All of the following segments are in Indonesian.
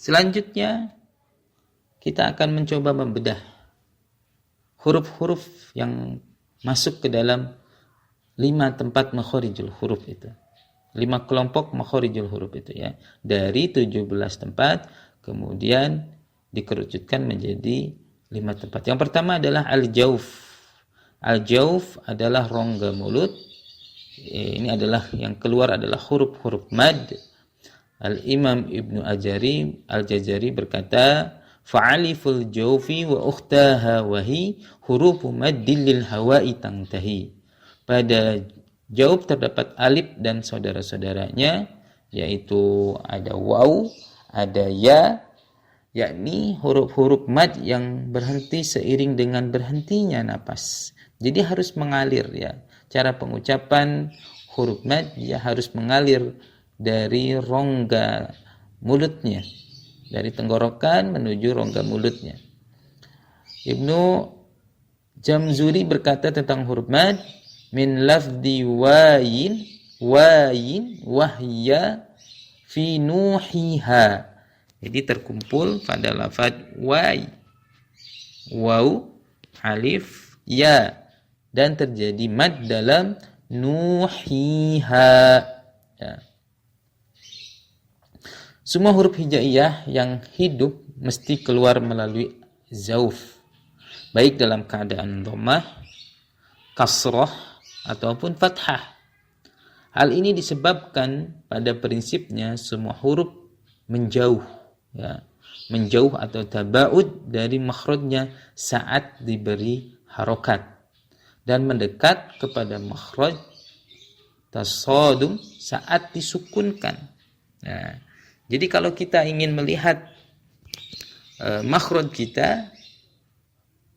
Selanjutnya kita akan mencoba membedah huruf-huruf yang masuk ke dalam 5 tempat makharijul huruf itu. 5 kelompok makharijul huruf itu ya. Dari 17 tempat kemudian dikerucutkan menjadi 5 tempat. Yang pertama adalah al-jauf. Al-jauf adalah rongga mulut. Ini adalah yang keluar adalah huruf-huruf mad. Al-Imam Ibnu Al-Jazari berkata, fa'aliful jawfi wa ukhtaha wahi hurufu maddil lil hawa'i tangtahi. Pada jauf terdapat alif dan saudara-saudaranya, yaitu ada waw, ada ya, yakni huruf-huruf mad yang berhenti seiring dengan berhentinya napas. Jadi harus mengalir ya. Cara pengucapan huruf mad ya harus mengalir dari rongga mulutnya, dari tenggorokan menuju rongga mulutnya. Ibnu Jamzuri berkata tentang huruf mad, min lafdi wayin wahya fi nuhiha. Jadi terkumpul pada lafaz waw, alif, ya, dan terjadi mad dalam nuhiha. Ya. Semua huruf hijaiyah yang hidup mesti keluar melalui zauf, baik dalam keadaan dhammah, kasrah, ataupun fathah. Hal ini disebabkan pada prinsipnya semua huruf menjauh, ya, menjauh atau tabaud dari makhrajnya saat diberi harokat dan mendekat kepada makhraj tasadum saat disukunkan. Nah, jadi kalau kita ingin melihat makhraj kita,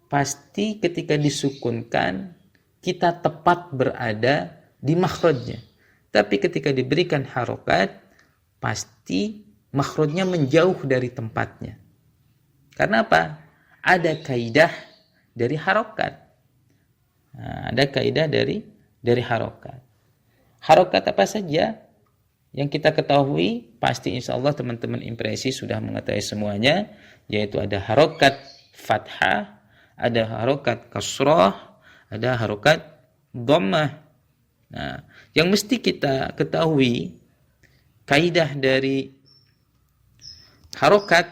pasti ketika disukunkan kita tepat berada di makhrajnya. Tapi ketika diberikan harokat, pasti makhrajnya menjauh dari tempatnya. Karena apa? Ada kaidah dari harokat. Nah, ada kaidah dari harokat. Harokat apa saja yang kita ketahui, pasti insya Allah teman-teman impresi sudah mengetahui semuanya, yaitu ada harokat fathah, ada harokat kasrah, ada harokat dhammah. Nah, yang mesti kita ketahui kaidah dari harokat,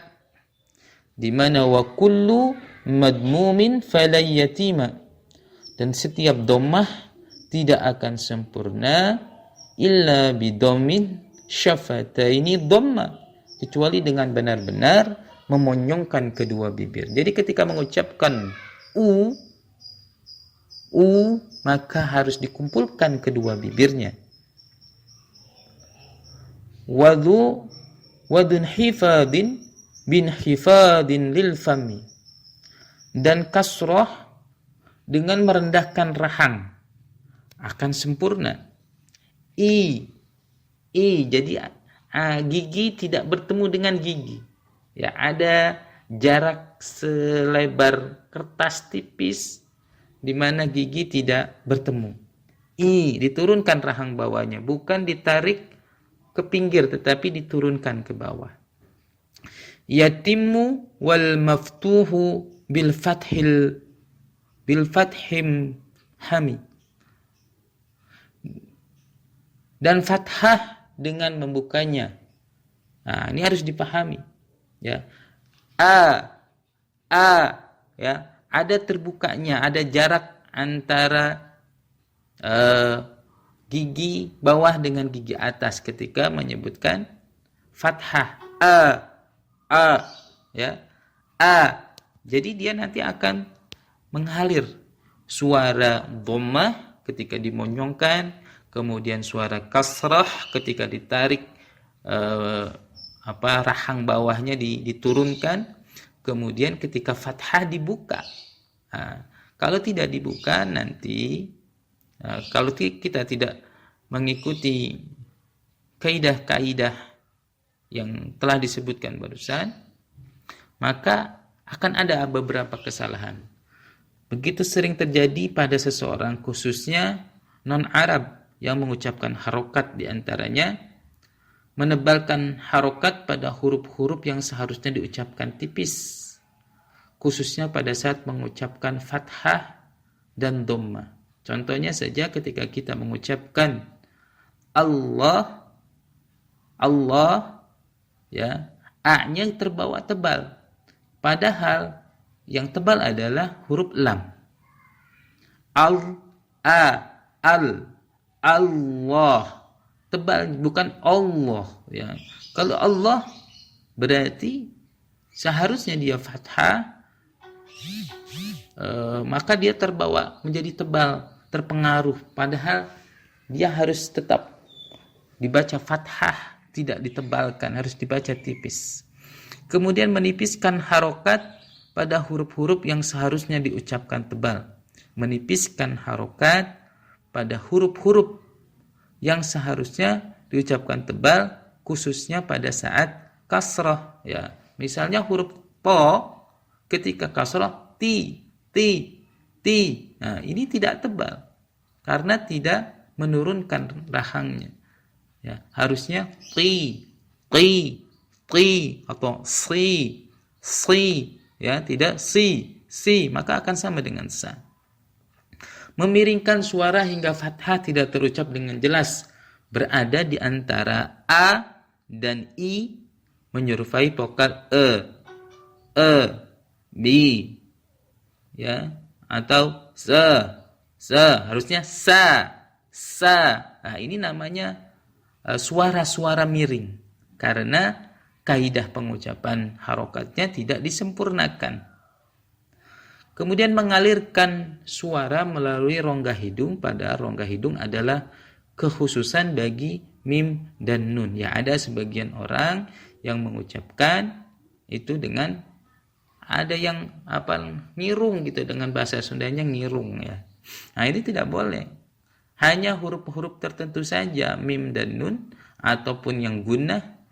di mana wa kullu madmumin falay yatima, dan setiap dhammah tidak akan sempurna illa bidhammin syafataini dhamma, kecuali dengan benar-benar memonyongkan kedua bibir. Jadi ketika mengucapkan u, maka harus dikumpulkan kedua bibirnya. Wadun hifadin bin hifadin lil fami, dan kasrah dengan merendahkan rahang akan sempurna. Jadi gigi tidak bertemu dengan gigi. Ya, ada jarak selebar kertas tipis di mana gigi tidak bertemu. Diturunkan rahang bawahnya, bukan ditarik ke pinggir tetapi diturunkan ke bawah. Yatimmu wal maftuhu bil fathim hami, dan fathah dengan membukanya. Nah, ini harus dipahami. Ya, ya, ada terbukanya, ada jarak antara gigi bawah dengan gigi atas ketika menyebutkan fathah. Ya, jadi dia nanti akan mengalir suara dhammah ketika dimonyongkan, kemudian suara kasrah ketika ditarik rahang bawahnya diturunkan, kemudian ketika fathah dibuka. Nah, kalau tidak dibuka nanti, kalau kita tidak mengikuti kaidah-kaidah yang telah disebutkan barusan, maka akan ada beberapa kesalahan. Begitu sering terjadi pada seseorang, khususnya non-Arab yang mengucapkan harokat diantaranya, menebalkan harokat pada huruf-huruf yang seharusnya diucapkan tipis, khususnya pada saat mengucapkan fathah dan dhammah. Contohnya saja ketika kita mengucapkan Allah, Allah, ya, A-nya terbawa tebal. Padahal yang tebal adalah huruf lam. Al, A, Al, Allah. Tebal, bukan Allah. Ya. Kalau Allah berarti seharusnya dia fathah, maka dia terbawa menjadi tebal, terpengaruh. Padahal dia harus tetap dibaca fathah, tidak ditebalkan, harus dibaca tipis. Kemudian menipiskan harokat pada huruf-huruf yang seharusnya diucapkan tebal. Menipiskan harokat pada huruf-huruf yang seharusnya diucapkan tebal, khususnya pada saat kasrah. Ya, misalnya huruf po ketika kasrah ti. Nah, ini tidak tebal karena tidak menurunkan rahangnya. Ya, harusnya qi atau si, ya, tidak si, maka akan sama dengan sa. Memiringkan suara hingga fathah tidak terucap dengan jelas, berada di antara a dan i, menyerupai vokal b, ya, atau harusnya sa. Nah, ini namanya suara-suara miring karena kaidah pengucapan harokatnya tidak disempurnakan. Kemudian mengalirkan suara melalui rongga hidung, pada rongga hidung adalah kekhususan bagi mim dan nun. Ya, ada sebagian orang yang mengucapkan itu dengan ada yang ngirung gitu, dengan bahasa Sundanya ngirung, ya. Nah, ini tidak boleh. Hanya huruf-huruf tertentu saja, mim dan nun, ataupun yang gunnah,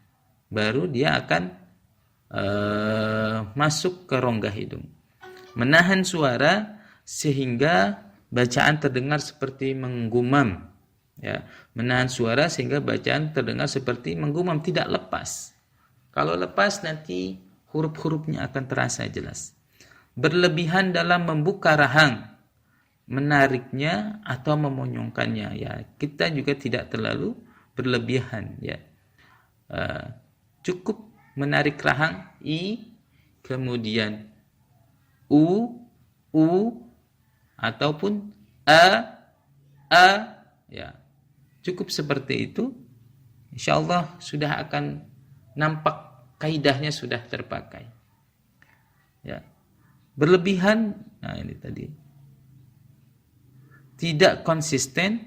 baru dia akan masuk ke rongga hidung. Menahan suara sehingga bacaan terdengar seperti menggumam. Ya, menahan suara sehingga bacaan terdengar seperti menggumam, tidak lepas. Kalau lepas nanti huruf-hurufnya akan terasa jelas. Berlebihan dalam membuka rahang, menariknya atau memonyongkannya. Ya, kita juga tidak terlalu berlebihan. Ya, cukup menarik rahang i, kemudian u, ataupun a, ya, cukup seperti itu. Insyaallah sudah akan nampak kaidahnya sudah terpakai. Ya, berlebihan, nah ini tadi tidak konsisten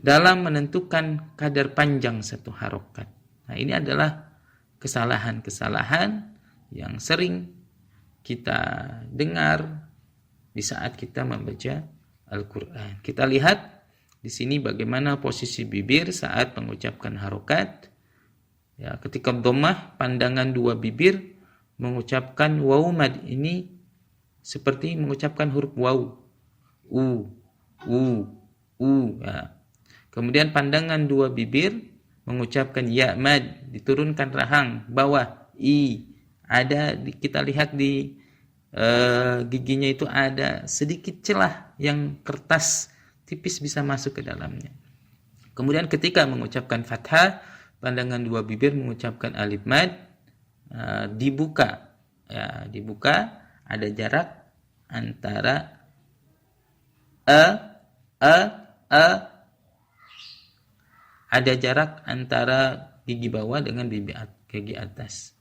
dalam menentukan kadar panjang satu harokat. Nah, ini adalah kesalahan-kesalahan yang sering kita dengar di saat kita membaca Al-Quran. Kita lihat di sini bagaimana posisi bibir saat mengucapkan harokat. Ya, ketika dhammah, pandangan dua bibir mengucapkan waw mad ini seperti mengucapkan huruf waw. Ya. Kemudian pandangan dua bibir mengucapkan ya mad, diturunkan rahang bawah i. Ada kita lihat di giginya itu ada sedikit celah yang kertas tipis bisa masuk ke dalamnya. Kemudian ketika mengucapkan fathah, pandangan dua bibir mengucapkan alif mad, dibuka. Ya, dibuka, ada jarak antara ada jarak antara gigi bawah dengan gigi atas.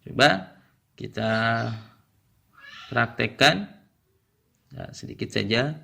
Coba kita praktekkan, ya, sedikit saja.